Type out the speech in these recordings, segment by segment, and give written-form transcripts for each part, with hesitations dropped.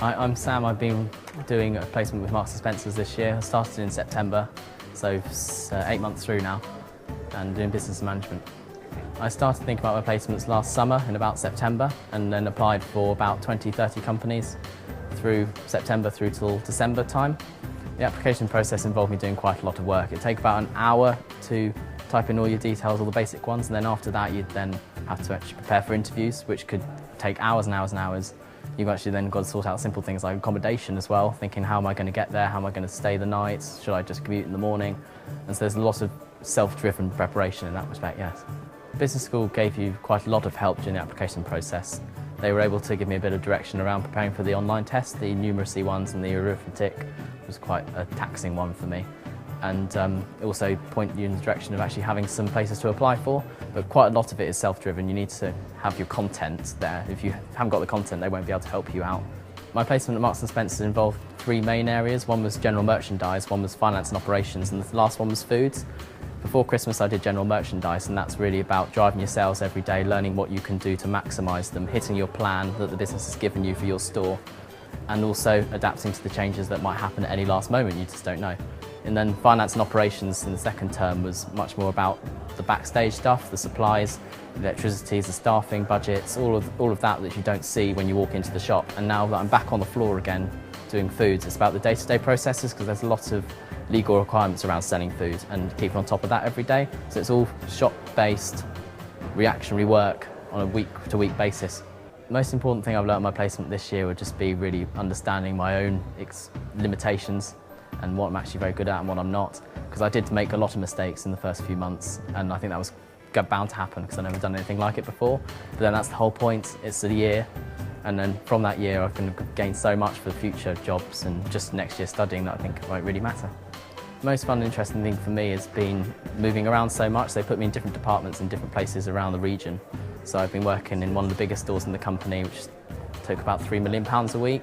I'm Sam. I've been doing a placement with Marks & Spencer's this year. I started in September, so 8 months through now, and doing business management. I started thinking about my placements last summer in about September, and then applied for about 20-30 companies through September through till December time. The application process involved me doing quite a lot of work. It'd take about an hour to type in all your details, all the basic ones, and then after that you'd then have to actually prepare for interviews, which could take hours and hours and hours. You've actually then got to sort out simple things like accommodation as well, thinking how am I going to get there, how am I going to stay the night, should I just commute in the morning? And so there's a lot of self-driven preparation in that respect, yes. Business school gave you quite a lot of help during the application process. They were able to give me a bit of direction around preparing for the online test, the numeracy ones and the arithmetic was quite a taxing one for me. And also point you in the direction of actually having some places to apply for, but quite a lot of it is self-driven. You need to have your content there. If you haven't got the content, they won't be able to help you out. My placement at Marks & Spencer's involved 3 main areas. One was general merchandise, one was finance and operations, and the last one was foods. Before Christmas I did general merchandise, and that's really about driving your sales every day, learning what you can do to maximise them, hitting your plan that the business has given you for your store, and also adapting to the changes that might happen at any last moment, you just don't know. And then finance and operations in the second term was much more about the backstage stuff, the supplies, the electricities, the staffing, budgets, all of that you don't see when you walk into the shop. And now that I'm back on the floor again doing foods, it's about the day-to-day processes, because there's a lot of legal requirements around selling food and keeping on top of that every day. So it's all shop-based, reactionary work on a week-to-week basis. The most important thing I've learned in my placement this year would just be really understanding my own limitations and what I'm actually very good at and what I'm not, because I did make a lot of mistakes in the first few months, and I think that was bound to happen because I've never done anything like it before. But then that's the whole point, it's a year, and then from that year I can gain so much for future jobs and just next year studying that I think it won't really matter. The most fun and interesting thing for me has been moving around so much. They put me in different departments in different places around the region. So I've been working in one of the biggest stores in the company, which took about £3 million a week,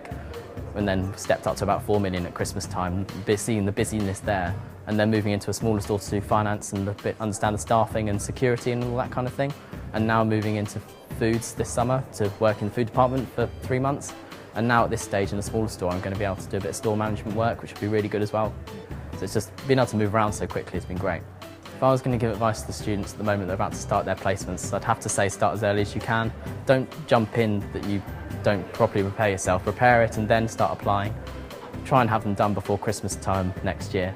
and then stepped up to about 4 million at Christmas time, seeing the busyness there, and then moving into a smaller store to do finance and understand the staffing and security and all that kind of thing. And now moving into foods this summer to work in the food department for 3 months. And now at this stage in a smaller store, I'm going to be able to do a bit of store management work, which will be really good as well. So it's just being able to move around so quickly has been great. If I was going to give advice to the students at the moment they're about to start their placements, I'd have to say start as early as you can. Don't jump in that you don't properly prepare yourself. Prepare it and then start applying. Try and have them done before Christmas time next year.